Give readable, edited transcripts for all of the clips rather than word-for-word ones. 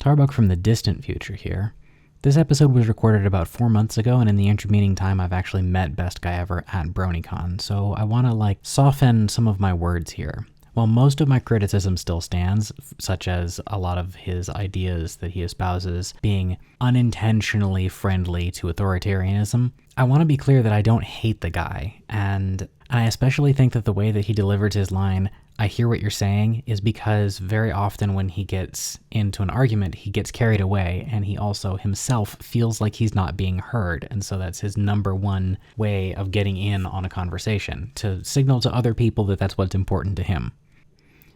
Tarbuck from the distant future here. This episode was recorded about 4 months ago, and in the intervening time, I've actually met Best Guy Ever at BronyCon, so I want to, soften some of my words here. While most of my criticism still stands, such as a lot of his ideas that he espouses being unintentionally friendly to authoritarianism, I want to be clear that I don't hate the guy, and I especially think that the way that he delivered his line, "I hear what you're saying," is because very often when he gets into an argument, he gets carried away, and he also himself feels like he's not being heard, and so that's his number one way of getting in on a conversation, to signal to other people that that's what's important to him.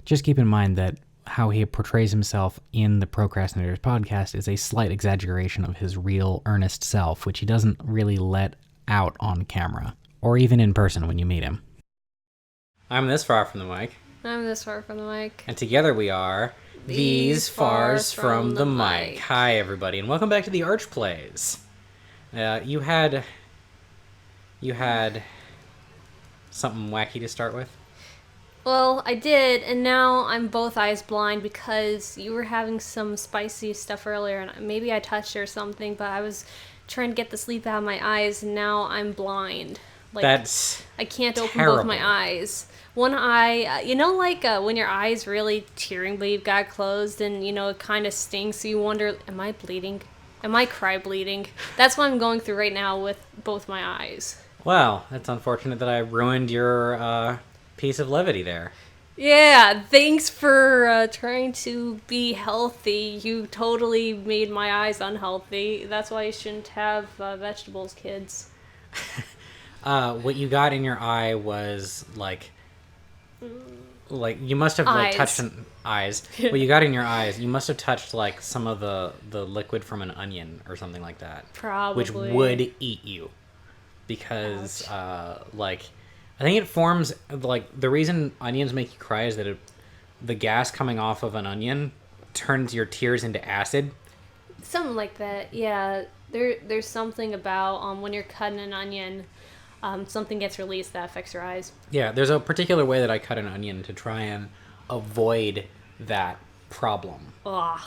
Just keep in mind that how he portrays himself in the Procrastinators podcast is a slight exaggeration of his real, earnest self, which he doesn't really let out on camera, or even in person when you meet him. I'm this far from the mic. I'm this far from the mic. And together we are these fars from the mic. Hi, everybody, and welcome back to the Arch Plays. You had something wacky to start with? Well, I did, and now I'm both eyes blind because you were having some spicy stuff earlier, and maybe I touched it or something, but I was trying to get the sleep out of my eyes, and now I'm blind. That's I can't open terrible. both my eyes. One eye, when your eye's really tearing, but you've got it closed, and, it kind of stings, so you wonder, am I bleeding? Am I cry bleeding? That's what I'm going through right now with both my eyes. Well, that's unfortunate that I ruined your piece of levity there. Yeah, thanks for trying to be healthy. You totally made my eyes unhealthy. That's why you shouldn't have vegetables, kids. What you got in your eye was like you must have touched eyes. What you got in your eyes, you must have touched some of the liquid from an onion or something like that. Probably. Which would eat you, because I think it forms the reason onions make you cry is that the gas coming off of an onion turns your tears into acid. Something like that. Yeah, there's something about when you're cutting an onion. Something gets released that affects your eyes. Yeah, there's a particular way that I cut an onion to try and avoid that problem. Ugh.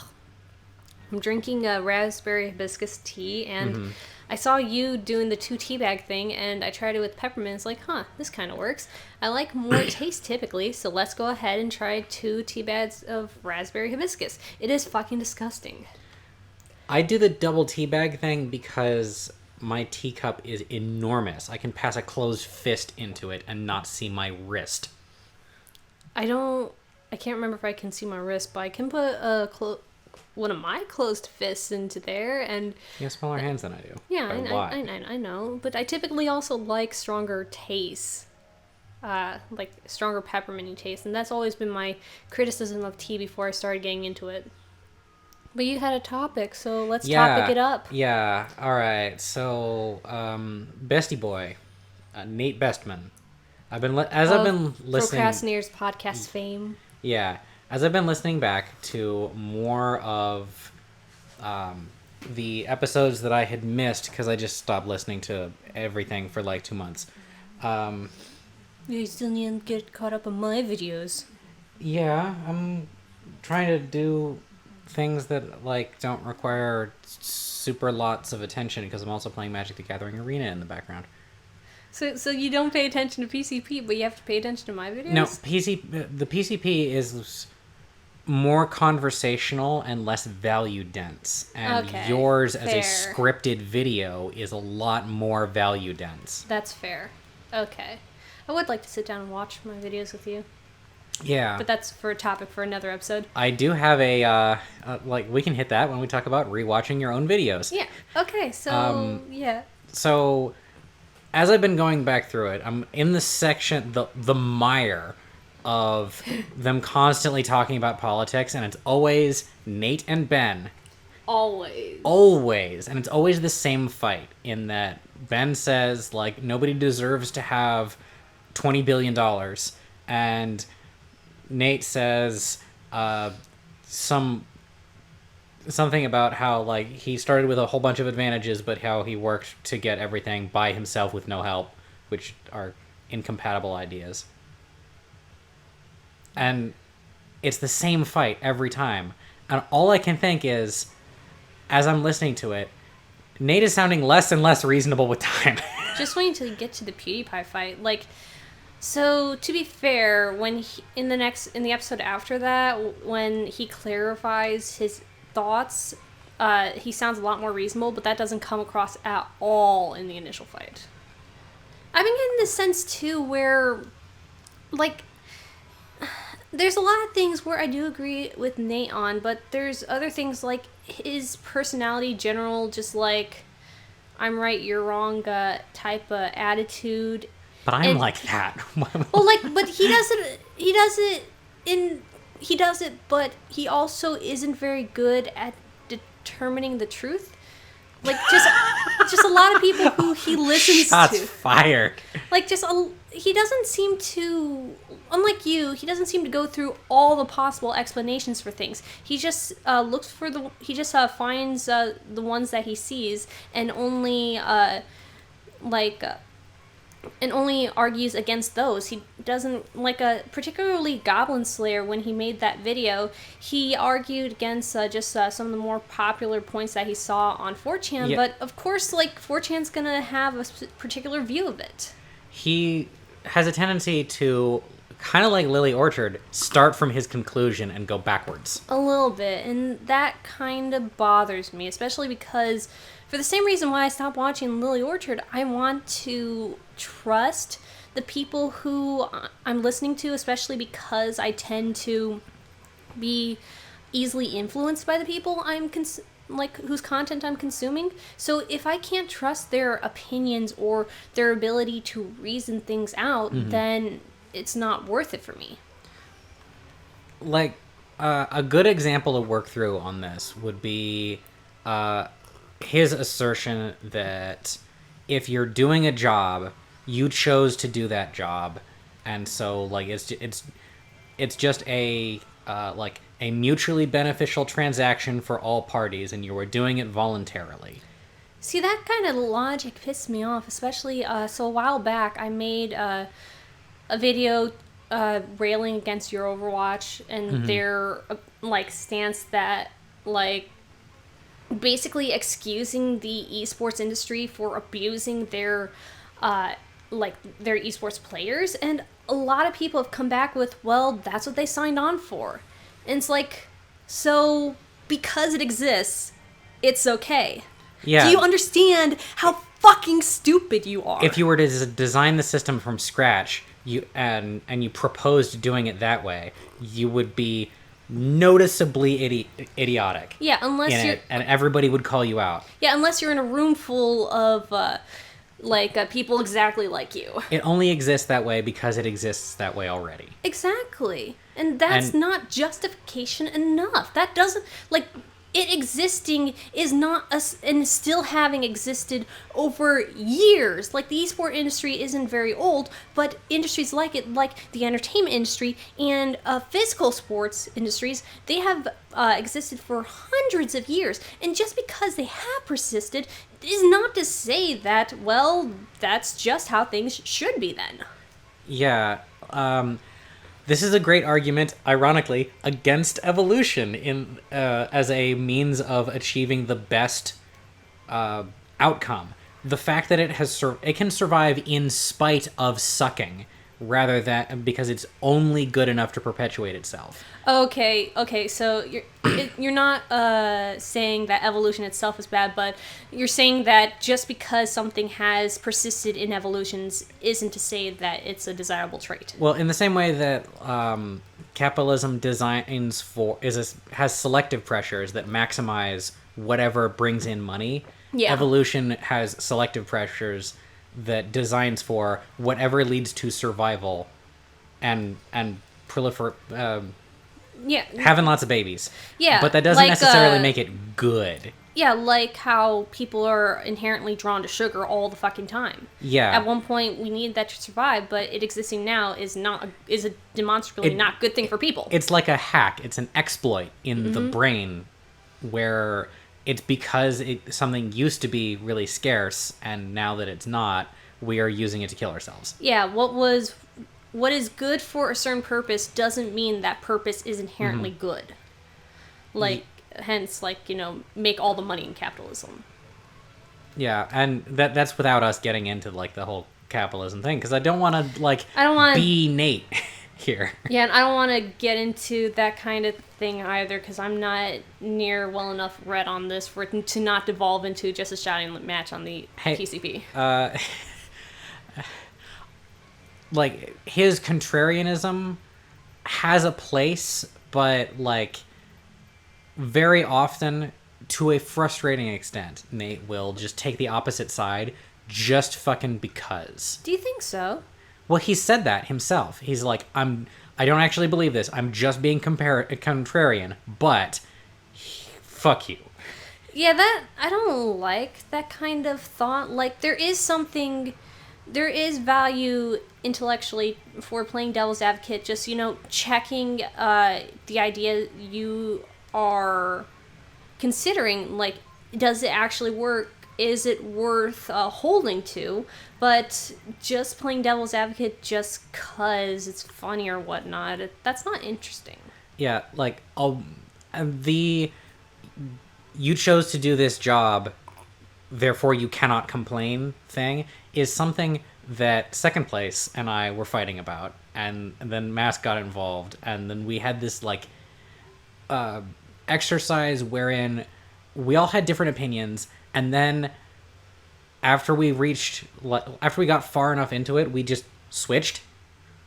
I'm drinking a raspberry hibiscus tea, and I saw you doing the 2 tea bag thing, and I tried it with peppermint. It's like, this kind of works. I like more taste typically, so let's go ahead and try 2 tea bags of raspberry hibiscus. It is fucking disgusting. I do the double tea bag thing because my teacup is enormous. I can pass a closed fist into it and not see my wrist. I can't remember if I can see my wrist, but I can put one of my closed fists into there, and you have smaller hands than I do. Yeah, I know, but I typically also like stronger taste, like stronger pepperminty taste, and that's always been my criticism of tea before I started getting into it. But you had a topic, so let's topic it up. Yeah, all right. So, Bestie Boy, Nate Bestman. I've been listening. Procrastinators podcast fame. Yeah, as I've been listening back to more of the episodes that I had missed because I just stopped listening to everything for 2 months. You still need to get caught up on my videos. Yeah, I'm trying to do things that don't require super lots of attention because I'm also playing Magic the Gathering Arena in the background. So you don't pay attention to PCP, but you have to pay attention to my videos? No, the PCP is more conversational and less value dense, and yours as a scripted video is a lot more value dense. That's fair. Okay. I would like to sit down and watch my videos with you. Yeah. But that's for a topic for another episode. I do have we can hit that when we talk about rewatching your own videos. Yeah. Okay, so, yeah. So, as I've been going back through it, I'm in the section, the mire of them constantly talking about politics, and it's always Nate and Ben. Always. And it's always the same fight, in that Ben says, nobody deserves to have $20 billion, and Nate says something about how he started with a whole bunch of advantages, but how he worked to get everything by himself with no help, which are incompatible ideas. And it's the same fight every time. And all I can think is, as I'm listening to it, Nate is sounding less and less reasonable with time. Just wait until you get to the PewDiePie fight. Like, so to be fair, when in the episode after that, when he clarifies his thoughts, he sounds a lot more reasonable, but that doesn't come across at all in the initial fight. I've been getting this sense too where, like, there's a lot of things where I do agree with Nate on, but there's other things like his personality, general, just like, I'm right, you're wrong type of attitude. But I'm like that. Well, like, but he does it, but he also isn't very good at determining the truth. Like, just a lot of people who he listens Shots to. fired. Like, he doesn't seem to, unlike you, he doesn't seem to go through all the possible explanations for things. He just looks for finds the ones that he sees and only, and only argues against those. He doesn't, particularly Goblin Slayer, when he made that video, he argued against some of the more popular points that he saw on 4chan, yeah. But of course, 4chan's gonna have a particular view of it. He has a tendency to, kind of like Lily Orchard, start from his conclusion and go backwards. A little bit, and that kind of bothers me, especially because, for the same reason why I stopped watching Lily Orchard, I want to trust the people who I'm listening to, especially because I tend to be easily influenced by the people whose content I'm consuming. So if I can't trust their opinions or their ability to reason things out, then it's not worth it for me. Like, a good example to work through on this would be his assertion that if you're doing a job, you chose to do that job, and so like it's just a mutually beneficial transaction for all parties, and you were doing it voluntarily. See, that kind of logic pissed me off, especially so a while back I made a video railing against your Overwatch and their stance that basically excusing the esports industry for abusing their esports players, and a lot of people have come back with, well, that's what they signed on for. And it's like, so because it exists, it's okay. Yeah. Do you understand how fucking stupid you are? If you were to design the system from scratch, you proposed doing it that way, you would be noticeably idiotic. Yeah, and everybody would call you out. Yeah, unless you're in a room full of people exactly like you. It only exists that way because it exists that way already. Exactly. And that's not justification enough. That doesn't, it existing is not and still having existed over years. Like, the esport industry isn't very old, but industries like it, like the entertainment industry and physical sports industries, they have existed for hundreds of years. And just because they have persisted is not to say that, well, that's just how things should be then. Yeah. This is a great argument, ironically, against evolution as a means of achieving the best outcome. The fact that it can survive in spite of sucking, rather than because it's only good enough to perpetuate itself. Okay. So you're not saying that evolution itself is bad, but you're saying that just because something has persisted in evolutions isn't to say that it's a desirable trait. Well, in the same way that capitalism has selective pressures that maximize whatever brings in money, evolution has selective pressures that designs for whatever leads to survival and having lots of babies. Yeah. But that doesn't necessarily make it good. Yeah, like how people are inherently drawn to sugar all the fucking time. Yeah. At one point, we needed that to survive, but it existing now is a demonstrably not good thing for people. It's like a hack. It's an exploit in the brain where it's because something used to be really scarce, and now that it's not, we are using it to kill ourselves. Yeah, what is good for a certain purpose doesn't mean that purpose is inherently good. like hence like, you know, make all the money in capitalism. Yeah, and that's without us getting into like the whole capitalism thing, because I don't want to like I don't want be Nate here. Yeah, and I don't want to get into that kind of thing either, because I'm not near well enough read on this for it to not devolve into just a shouting match on the PCP. Like, his contrarianism has a place, but like very often, to a frustrating extent, Nate will just take the opposite side just fucking because. Do you think so? Well, he said that himself. He's like, I don't actually believe this. I'm just being contrarian, but fuck you. Yeah, that I don't like that kind of thought. Like, there is value intellectually for playing devil's advocate, just, you know, checking the idea you are considering, like, does it actually work? Is it worth holding to? But just playing devil's advocate just cause it's funny or whatnot, that's not interesting. Yeah, like, you chose to do this job, therefore you cannot complain thing is something that Second Place and I were fighting about, and then Mask got involved, and then we had this like exercise wherein we all had different opinions, and then after we got far enough into it, we just switched.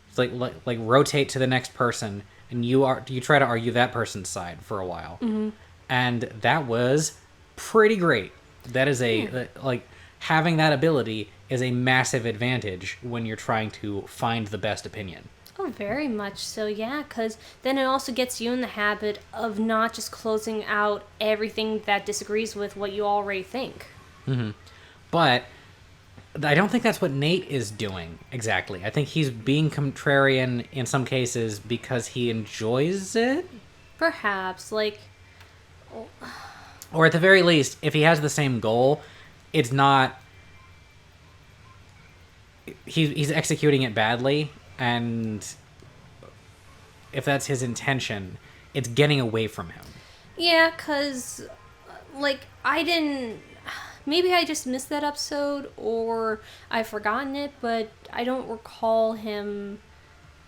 It's like rotate to the next person, and you try to argue that person's side for a while. Mm-hmm. And that was pretty great. That is like, having that ability is a massive advantage when you're trying to find the best opinion. Oh, very much so, yeah, because then it also gets you in the habit of not just closing out everything that disagrees with what you already think. Mm-hmm. But I don't think that's what Nate is doing exactly. I think he's being contrarian in some cases because he enjoys it. Perhaps, like... Or at the very least, if he has the same goal, it's not... He's executing it badly, and if that's his intention, it's getting away from him. Yeah, because, like, I didn't... Maybe I just missed that episode, or I've forgotten it, but I don't recall him,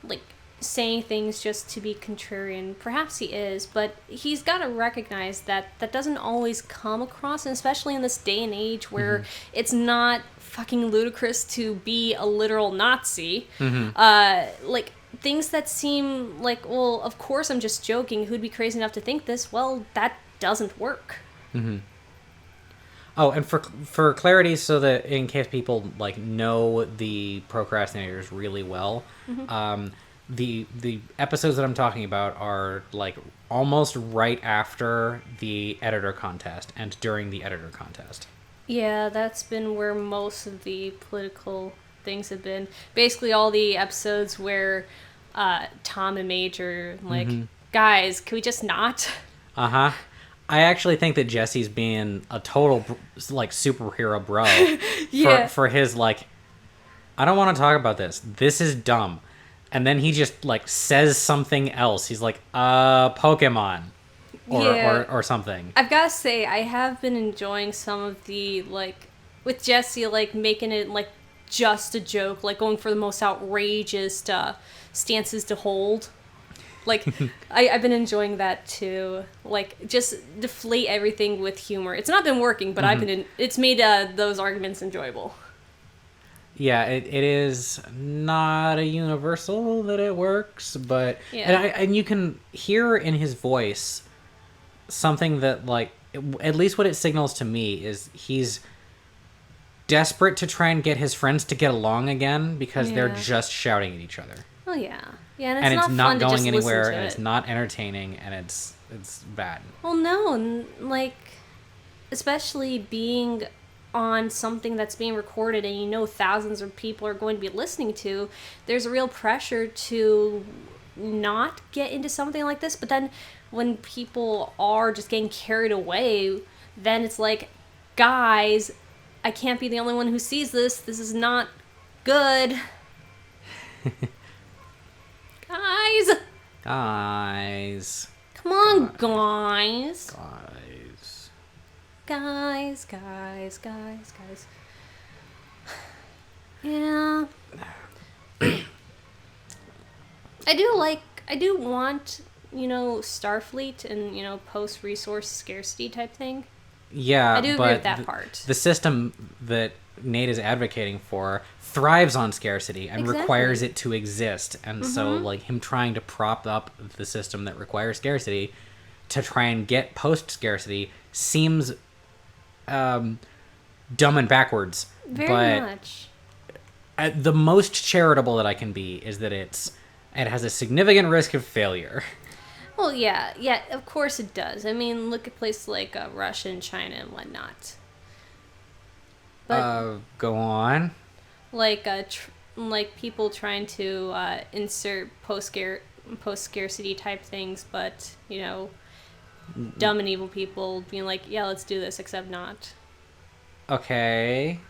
like, saying things just to be contrarian. Perhaps he is, but he's got to recognize that that doesn't always come across, and especially in this day and age where it's not fucking ludicrous to be a literal Nazi. Like, things that seem like, well, of course I'm just joking, who'd be crazy enough to think this? Well, that doesn't work. Oh, and for clarity, so that in case people like know the procrastinators really well, the episodes that I'm talking about are like almost right after the editor contest and during the editor contest. Yeah, that's been where most of the political things have been. Basically, all the episodes where Tom and Major like, guys, can we just not? I actually think that Jesse's being a total like superhero bro for his like, I don't want to talk about this. This is dumb. And then he just like says something else. He's like, Pokemon or something. I've got to say, I have been enjoying some of the, like, with Jesse, like, making it, like, just a joke, like, going for the most outrageous stances to hold. Like, I've been enjoying that, too. Like, just deflate everything with humor. It's not been working, but it's made those arguments enjoyable. Yeah, it is not a universal that it works, but... Yeah. And you can hear in his voice something that, like, at least what it signals to me is he's desperate to try and get his friends to get along again because they're just shouting at each other. Oh, yeah. Yeah, and it's not going anywhere, and it's not entertaining, and it's bad. Well, no, and, like, especially being on something that's being recorded and you know thousands of people are going to be listening to, there's a real pressure to not get into something like this. But then when people are just getting carried away, then it's like, guys, I can't be the only one who sees this. This is not good. Guys, Come on, guys. Guys. Guys. Yeah. I do want, Starfleet and, post-resource scarcity type thing. Yeah, I do agree with that part. The system that Nate is advocating for thrives on scarcity and requires it to exist. And so, like, him trying to prop up the system that requires scarcity to try and get post-scarcity seems dumb and backwards. Very much. The most charitable that I can be is that it has a significant risk of failure. Well, yeah, of course it does. I mean, look at places like Russia and China and whatnot. But go on. Like people trying to insert post scarcity type things, but dumb and evil people being like, yeah, let's do this, except not. Okay,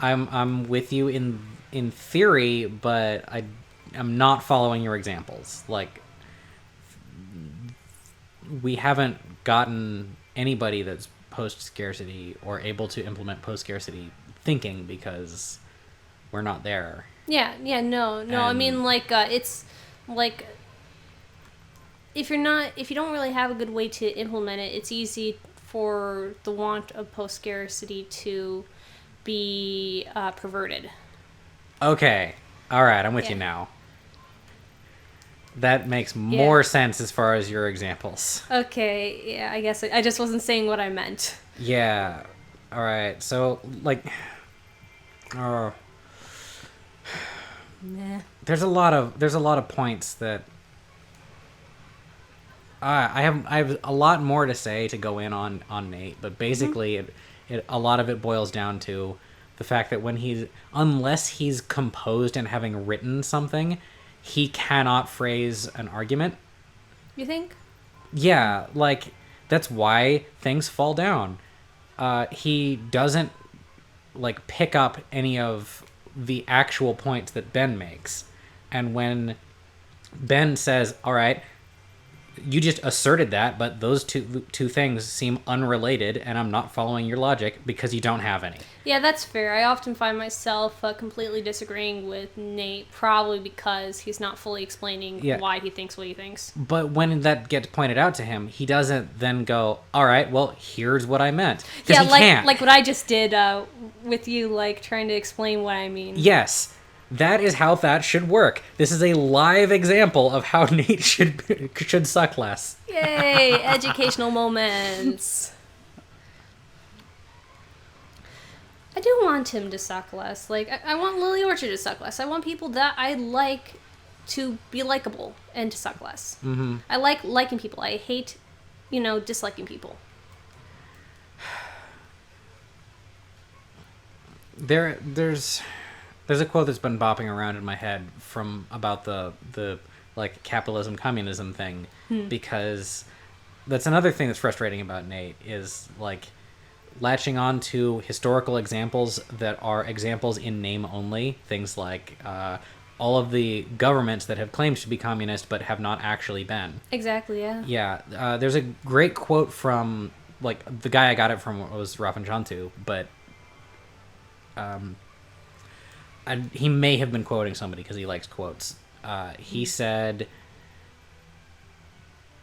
I'm with you in theory, but I'm not following your examples. Like, we haven't gotten anybody that's post-scarcity or able to implement post-scarcity thinking because we're not there. No. I mean, it's like if you don't really have a good way to implement it, it's easy for the want of post-scarcity to be perverted. Okay. All right, I'm with you now. That makes more sense as far as your examples. Okay, yeah, I guess I just wasn't saying what I meant. Yeah. All right. So, like, Nah. there's a lot of points that I have a lot more to say to go in on Nate, but basically a lot of it boils down to the fact that unless he's composed and having written something, he cannot phrase an argument. You think? Yeah, like, that's why things fall down. He doesn't, like, pick up any of the actual points that Ben makes. And when Ben says, all right, you just asserted that, but those two things seem unrelated, and I'm not following your logic because you don't have any. Yeah, that's fair. I often find myself completely disagreeing with Nate, probably because he's not fully explaining why he thinks what he thinks. But when that gets pointed out to him, he doesn't then go, all right, well, here's what I meant. Yeah, he can't. Like what I just did with you, like, trying to explain what I mean. Yes. That is how that should work. This is a live example of how Nate should suck less. Yay! Educational moments. I do want him to suck less. Like, I want Lily Orchard to suck less. I want people that I like to be likable and to suck less. Mm-hmm. I like liking people. I hate, disliking people. There's a quote that's been bopping around in my head from about the like capitalism communism thing, because that's another thing that's frustrating about Nate is like latching on to historical examples that are examples in name only, things like all of the governments that have claimed to be communist but have not actually been. Exactly, yeah. Yeah, there's a great quote from, like, the guy I got it from was Rafen Chantu, but he may have been quoting somebody because he likes quotes. He said,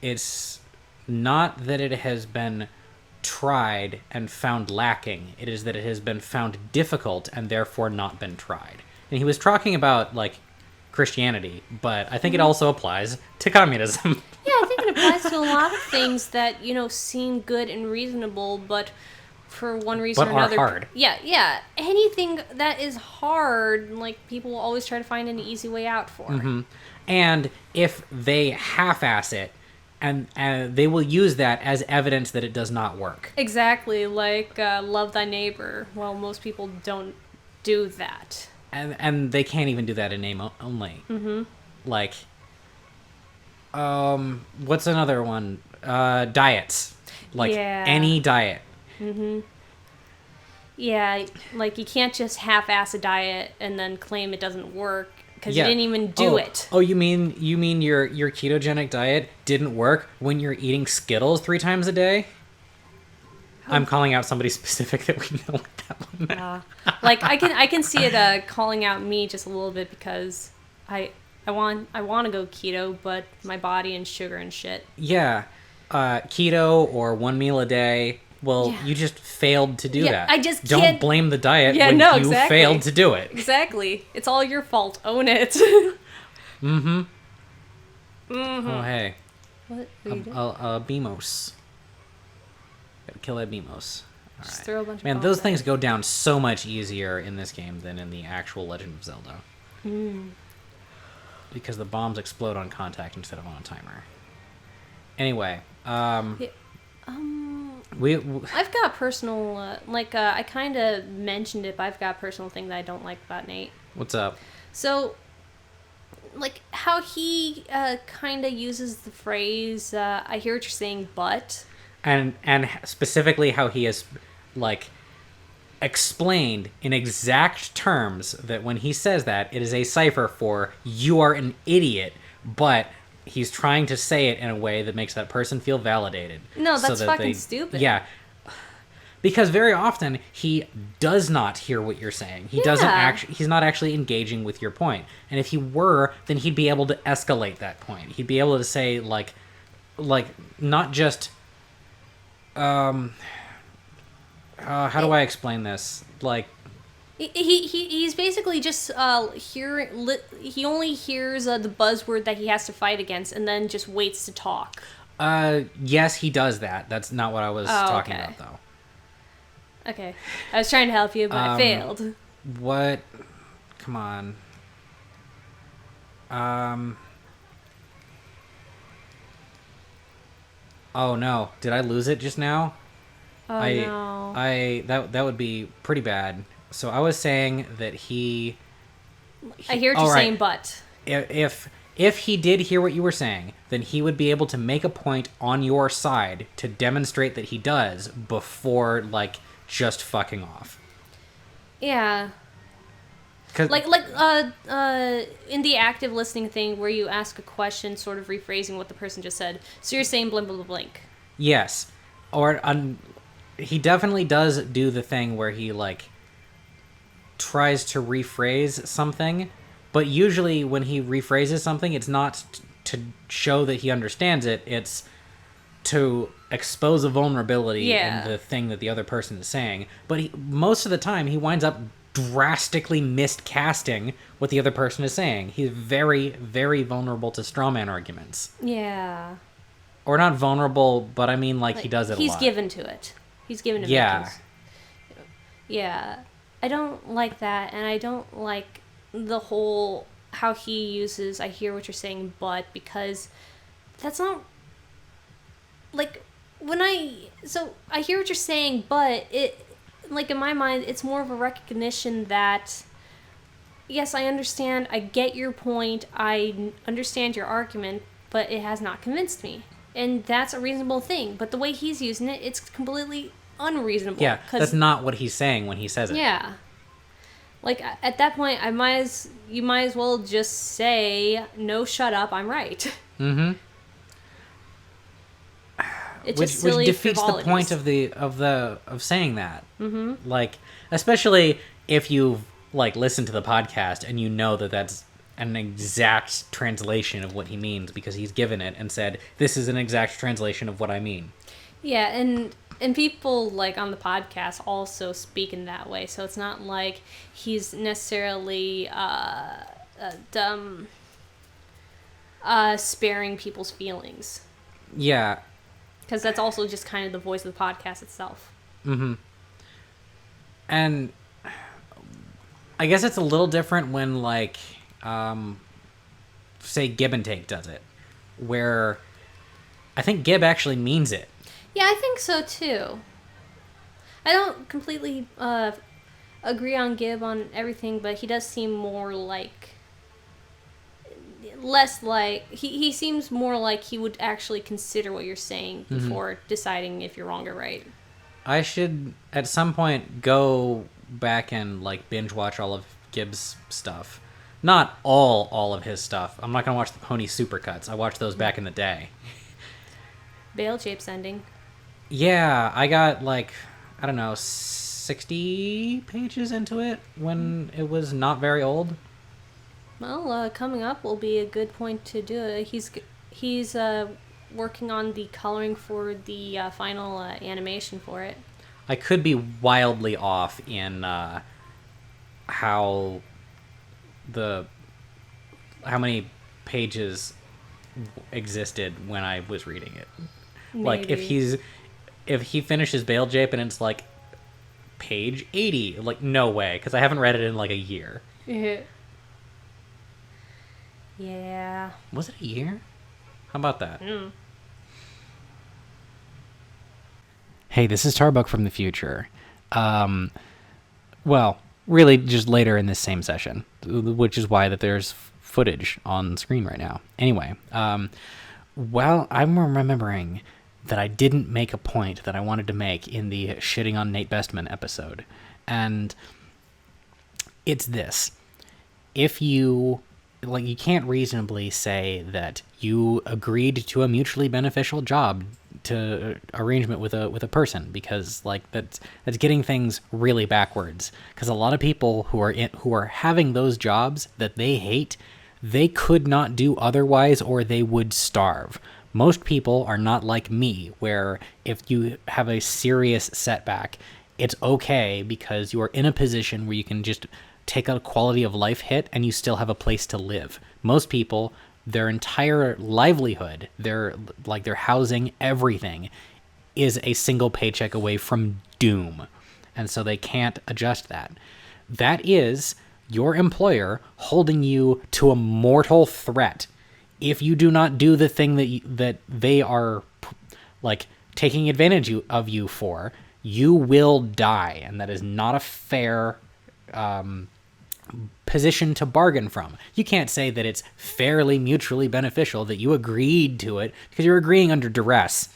it's not that it has been tried and found lacking. It is that it has been found difficult and therefore not been tried. And he was talking about, like, Christianity, but I think it also applies to communism. Yeah, I think it applies to a lot of things that, seem good and reasonable, but for one reason or another. But are hard. Yeah. Anything that is hard, like, people will always try to find an easy way out for. Mm-hmm. And if they half-ass it, and they will use that as evidence that it does not work. Exactly, like love thy neighbor. Well, most people don't do that. And they can't even do that in name only. Mm-hmm. Like, what's another one? Diets. Like, any diet. Mm-hmm. Yeah, like, you can't just half-ass a diet and then claim it doesn't work, because you didn't even do it. Oh, you mean your ketogenic diet didn't work when you're eating Skittles 3 times a day? I'm calling out somebody specific that we know what that one meant. Like I can see it calling out me just a little bit because I want to go keto, but my body and sugar and shit. Yeah, keto or 1 meal a day. Well, you just failed to do that. I just don't can't... blame the diet when you failed to do it. Exactly, it's all your fault. Own it. Mm-hmm. Oh hey, what are you doing? Beamos. Gotta kill that Beamos. Just throw a bunch Man, of those things go down so much easier in this game than in the actual Legend of Zelda. Because the bombs explode on contact instead of on a timer. Anyway, I've got personal, I kind of mentioned it, but I've got a personal thing that I don't like about Nate. What's up? So, like, how he kind of uses the phrase, I hear what you're saying, but... And specifically how he has, like, explained in exact terms that when he says that, it is a cipher for, you are an idiot, but... He's trying to say it in a way that makes that person feel validated. No, that's fucking stupid. Yeah. Because very often he does not hear what you're saying. He doesn't actually, he's not actually engaging with your point. And if he were, then he'd be able to escalate that point. He'd be able to say like not just how do I explain this? Like He's basically just hearing. He only hears the buzzword that he has to fight against, and then just waits to talk. Yes, he does that. That's not what I was talking about, though. Okay, I was trying to help you, but I failed. What? Come on. Oh no! Did I lose it just now? Oh no! That would be pretty bad. So I was saying that he I hear what you're saying, but if he did hear what you were saying, then he would be able to make a point on your side to demonstrate that he does before like just fucking off. Yeah. In the active listening thing where you ask a question, sort of rephrasing what the person just said. So you're saying blah blah blah blank. Yes, or he definitely does do the thing where he like tries to rephrase something, but usually when he rephrases something, it's not to show that he understands it, it's to expose a vulnerability in the thing that the other person is saying. But most of the time, he winds up drastically miscasting what the other person is saying. He's very, very vulnerable to strawman arguments. Yeah. Or not vulnerable, but I mean, like he does it a lot. He's given to it. He's given to Yeah. Yeah. I don't like that, and I don't like the whole how he uses I hear what you're saying, but, because that's not like I hear what you're saying, but it, like, in my mind, it's more of a recognition that yes, I understand, I get your point, I understand your argument, but it has not convinced me. And that's a reasonable thing, but the way he's using it, it's completely unreasonable. Yeah, that's not what he's saying when he says it. Yeah. Like, at that point, you might as well just say, no, shut up, I'm right. Mm-hmm. It's just silly which defeats the point of saying that. Mm-hmm. Like, especially if you've, like, listened to the podcast and you know that that's an exact translation of what he means because he's given it and said, this is an exact translation of what I mean. Yeah, and people, like, on the podcast also speak in that way, so it's not like he's necessarily sparing people's feelings. Yeah. Because that's also just kind of the voice of the podcast itself. Mm-hmm. And I guess it's a little different when, like, say Give and Take does it, where I think Gib actually means it. Yeah, I think so too. I don't completely agree on Gib on everything, but he does seem more like, less like, he seems more like he would actually consider what you're saying before deciding if you're wrong or right. I should at some point go back and like binge watch all of Gib's stuff. Not all of his stuff. I'm not gonna watch the Pony Supercuts. I watched those back in the day. Bale Jape's ending. Yeah, I got like, I don't know, 60 pages into it when it was not very old. Well, coming up will be a good point to do it. He's working on the coloring for the final animation for it. I could be wildly off in how many pages existed when I was reading it. Maybe. Like if he finishes Bale Jape and it's like page 80, like no way, because I haven't read it in like a year. Yeah. Was it a year? How about that? Hey, this is Tarbuck from the future. Well, really just later in this same session, which is why that there's footage on screen right now. Anyway, well, I'm remembering that I didn't make a point that I wanted to make in the shitting on Nate Bestman episode. And it's this. If you can't reasonably say that you agreed to a mutually beneficial job to arrangement with a person, because that's getting things really backwards. Because a lot of people who are having those jobs that they hate, they could not do otherwise, or they would starve. Most people are not like me, where if you have a serious setback, it's okay because you are in a position where you can just take a quality of life hit and you still have a place to live. Most people, their entire livelihood, their housing, everything is a single paycheck away from doom. And so they can't adjust that. That is your employer holding you to a mortal threat. If you do not do the thing that they are taking advantage of you for, you will die. And that is not a fair position to bargain from. You can't say that it's fairly mutually beneficial, that you agreed to it, because you're agreeing under duress.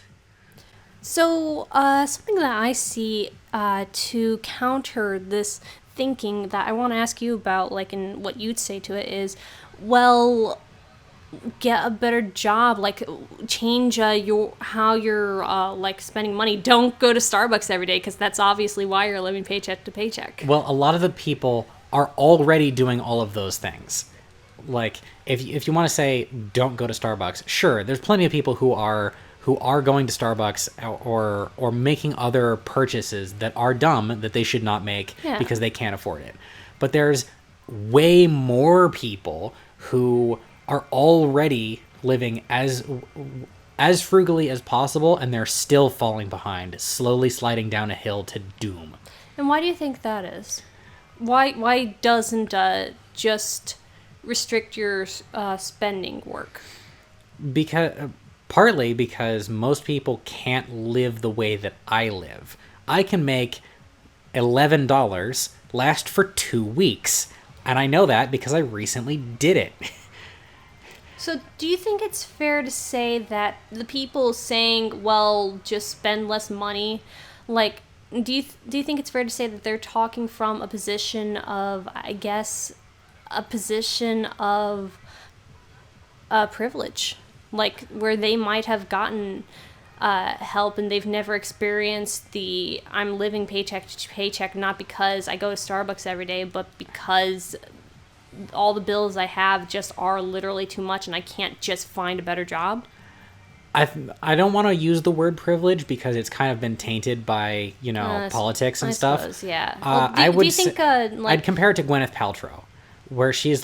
So, something that I see to counter this thinking that I want to ask you about, and what you'd say to it is, well, get a better job, change how you're spending money. Don't go to Starbucks every day, because that's obviously why you're living paycheck to paycheck. Well, a lot of the people are already doing all of those things. If you want to say don't go to Starbucks, sure, there's plenty of people who are going to Starbucks or making other purchases that are dumb, that they should not make because they can't afford it. But there's way more people who are already living as frugally as possible, and they're still falling behind, slowly sliding down a hill to doom. And why do you think that is? Why doesn't just restrict your spending work? Partly because most people can't live the way that I live. I can make $11 last for 2 weeks, and I know that because I recently did it. So do you think it's fair to say that the people saying, well, just spend less money, do you think it's fair to say that they're talking from a position of, I guess, a position of privilege, where they might have gotten help and they've never experienced the I'm living paycheck to paycheck, not because I go to Starbucks every day, but because all the bills I have just are literally too much and I can't just find a better job? I don't want to use the word privilege because it's kind of been tainted by, politics and stuff. Suppose, yeah. Do you think I'd compare it to Gwyneth Paltrow, where she's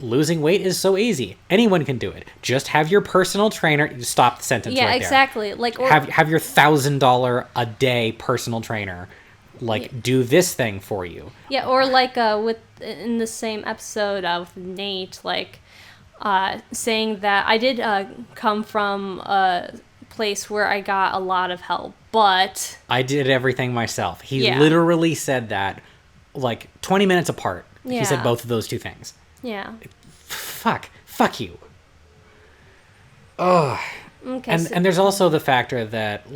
losing weight is so easy. Anyone can do it. Just have your personal trainer. Stop the sentence right there. Yeah, exactly. Have your $1,000 a day personal trainer do this thing for you. Yeah, or in the same episode with Nate, saying that I did come from a place where I got a lot of help, but I did everything myself. He literally said that 20 minutes apart. He said both of those two things. Yeah. Fuck you. Ugh. Okay. And there's also the factor that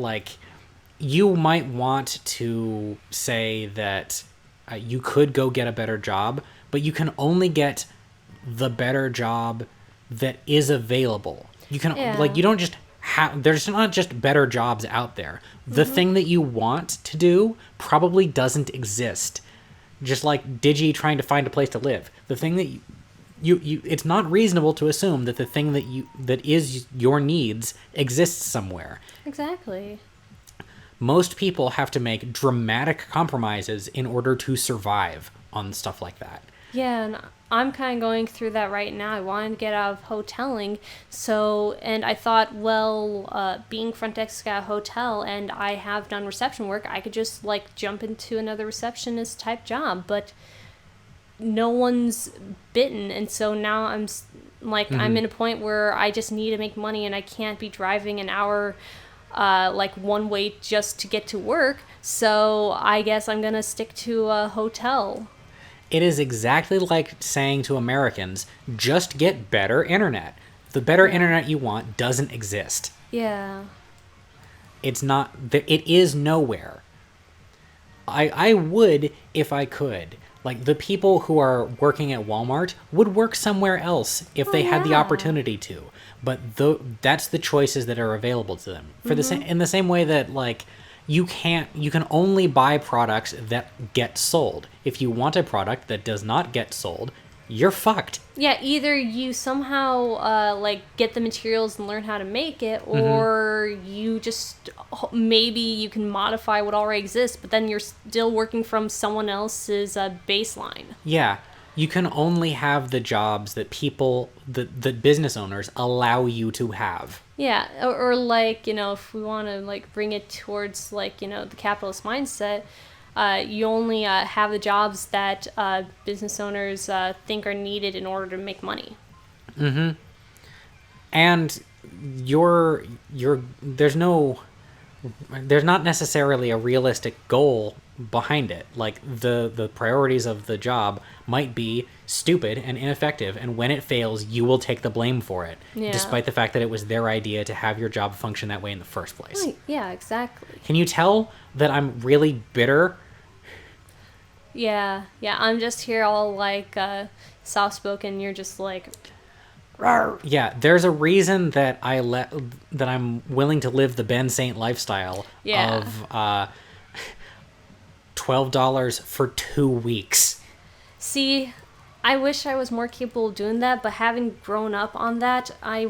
you might want to say that you could go get a better job, but you can only get the better job that is available. You can you don't just have, there's not just better jobs out there. The thing that you want to do probably doesn't exist. Just like Digi trying to find a place to live. The thing that you it's not reasonable to assume that the thing that is your needs exists somewhere. Exactly. Most people have to make dramatic compromises in order to survive on stuff like that. Yeah, and I'm kind of going through that right now. I wanted to get out of hoteling, and I thought, well, being front desk at a hotel, and I have done reception work, I could just, jump into another receptionist type job, but no one's bitten, and so now I'm I'm in a point where I just need to make money, and I can't be driving an hour one way just to get to work, so I guess I'm gonna stick to a hotel. It is exactly like saying to Americans, just get better internet. The better internet you want doesn't exist. Yeah. It's not, it is nowhere. I would if I could. Like, the people who are working at Walmart would work somewhere else if they had the opportunity to. But that's the choices that are available to them. For in the same way that, you can only buy products that get sold. If you want a product that does not get sold, you're fucked. Yeah, either you somehow get the materials and learn how to make it, or you just maybe you can modify what already exists, but then you're still working from someone else's baseline. Yeah, you can only have the jobs that that business owners allow you to have. Yeah, or if we want to bring it towards the capitalist mindset, you only have the jobs that business owners think are needed in order to make money. Mm-hmm. And there's not necessarily a realistic goal behind it. Like, the priorities of the job might be stupid and ineffective, and when it fails, you will take the blame for it, despite the fact that it was their idea to have your job function that way in the first place. Right. Yeah, exactly. Can you tell that I'm really bitter? Yeah, I'm just here all soft-spoken, you're just Rawr. Yeah, there's a reason that that I'm willing to live the Ben Saint lifestyle of $12 for 2 weeks. See, I wish I was more capable of doing that, but having grown up on that, I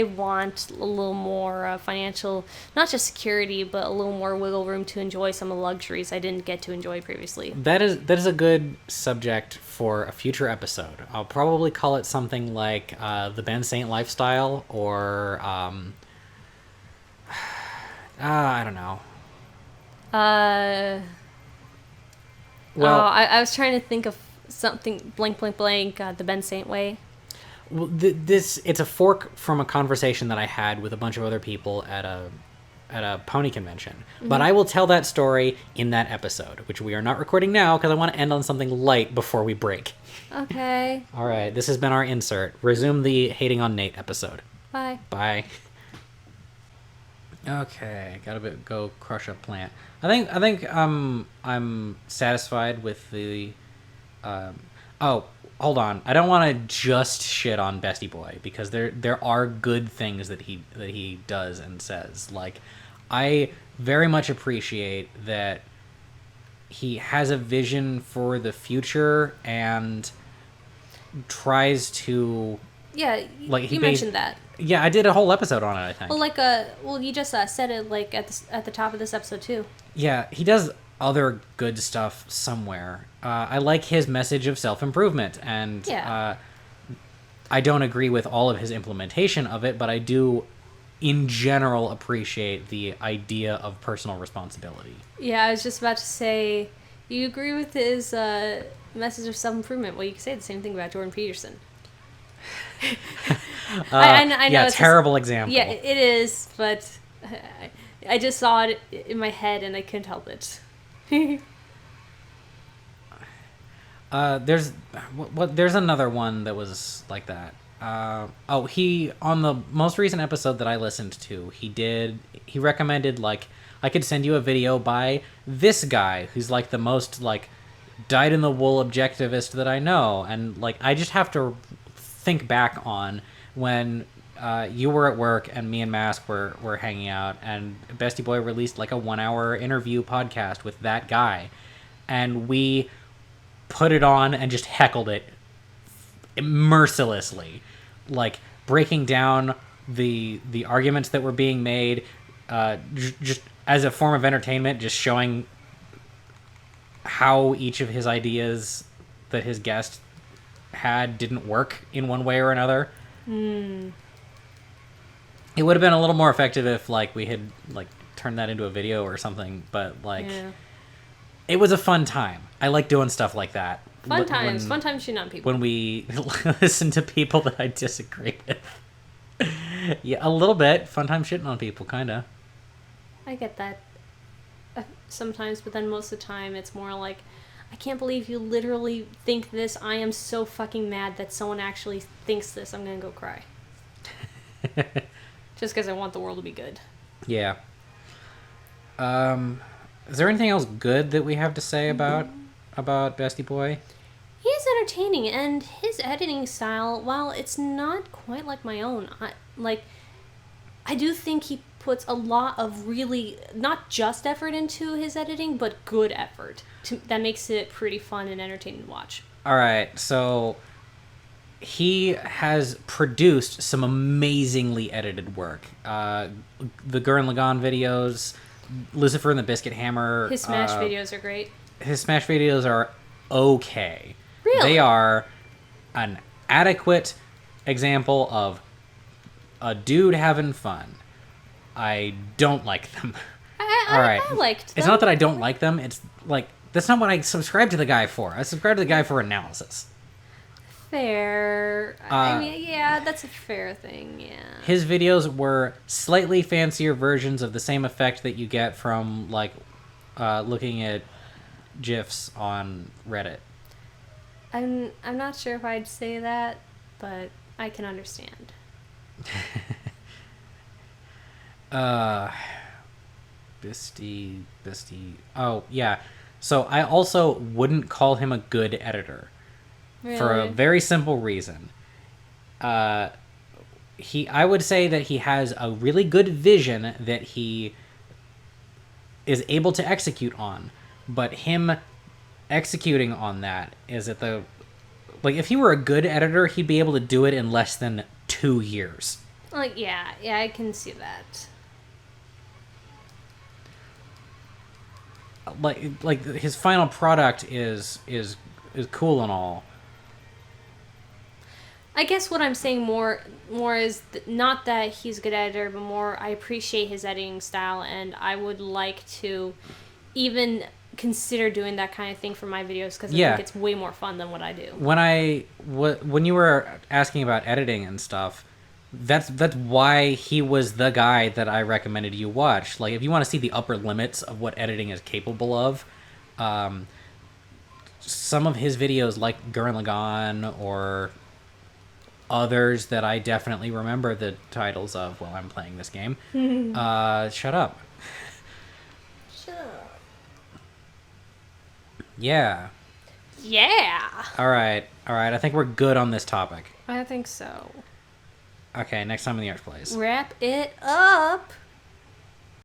want a little more financial, not just security, but a little more wiggle room to enjoy some of the luxuries I didn't get to enjoy previously. That is a good subject for a future episode. I'll probably call it something like the Ben Saint lifestyle, or I don't know. I was trying to think of something blank, the Ben Saint way. Well, it's a fork from a conversation that I had with a bunch of other people at a pony convention. But I will tell that story in that episode, which we are not recording now because I want to end on something light before we break. Okay. All right, this has been our insert. Resume the hating on Nate episode. Bye. Bye. Okay, gotta go crush a plant. I think I'm satisfied with the. Hold on. I don't want to just shit on Bestie Boy, because there are good things that he does and says. Like, I very much appreciate that he has a vision for the future and tries to. Yeah, you mentioned that. Yeah, I did a whole episode on it, I think. Well, you just said it at the top of this episode too. Yeah, he does other good stuff somewhere. I like his message of self-improvement, and I don't agree with all of his implementation of it, but I do, in general, appreciate the idea of personal responsibility. Yeah, I was just about to say, you agree with his message of self-improvement. Well, you can say the same thing about Jordan Peterson. I know yeah, terrible example. Yeah, it is, but I just saw it in my head and I couldn't help it. There's another one that was like that. He, on the most recent episode that I listened to, he recommended, I could send you a video by this guy who's the most dyed-in-the-wool objectivist that I know. And, like, I just have to think back on when you were at work and me and Mask were hanging out, and Bestie Boy released, like, a 1-hour interview podcast with that guy. And we put it on and just heckled it mercilessly. Like, breaking down the arguments that were being made, just as a form of entertainment, just showing how each of his ideas that his guest had didn't work in one way or another. It would have been a little more effective if, like, we had, like, turned that into a video or something, but, like, it was a fun time. I like doing stuff like that. Fun times shooting on people. When we listen to people that I disagree with. Yeah, a little bit. Fun time shitting on people, kind of. I get that sometimes, but then most of the time it's more like, I can't believe you literally think this. I am so fucking mad that someone actually thinks this. I'm gonna go cry. Just because I want the world to be good. Yeah. Is there anything else good that we have to say about Bestie Boy? He is entertaining, and his editing style, while it's not quite like my own, I do think he puts a lot of really, not just effort into his editing, but good effort. That makes it pretty fun and entertaining to watch. All right, so he has produced some amazingly edited work. The Gurren Lagann videos, Lucifer and the Biscuit Hammer. His Smash videos are great. His Smash videos are okay. Really? They are an adequate example of a dude having fun. I don't like them. All right. I liked them. It's not that I don't like them. It's like, that's not what I subscribe to the guy for. I subscribe to the guy for analysis. Fair. I mean, yeah, that's a fair thing, yeah. His videos were slightly fancier versions of the same effect that you get from, like, looking at GIFs on Reddit. I'm not sure if I'd say that, but I can understand. Bestie. Oh, yeah. So I also wouldn't call him a good editor. Really? For a very simple reason. I would say that he has a really good vision that he is able to execute on, but him executing on that is at the, like, if he were a good editor, he'd be able to do it in less than 2 years. Like, yeah, I can see that. Like his final product is cool and all. I guess what I'm saying more is not that he's a good editor, but more I appreciate his editing style, and I would like to even consider doing that kind of thing for my videos, because I think it's way more fun than what I do. When you were asking about editing and stuff, that's why he was the guy that I recommended you watch. Like, if you want to see the upper limits of what editing is capable of, some of his videos, like Gurren Lagann or others that I definitely remember the titles of while I'm playing this game. Shut up. Shut up. Yeah. All right. I think we're good on this topic. I think so. Okay, next time in the Arts Place. Wrap it up.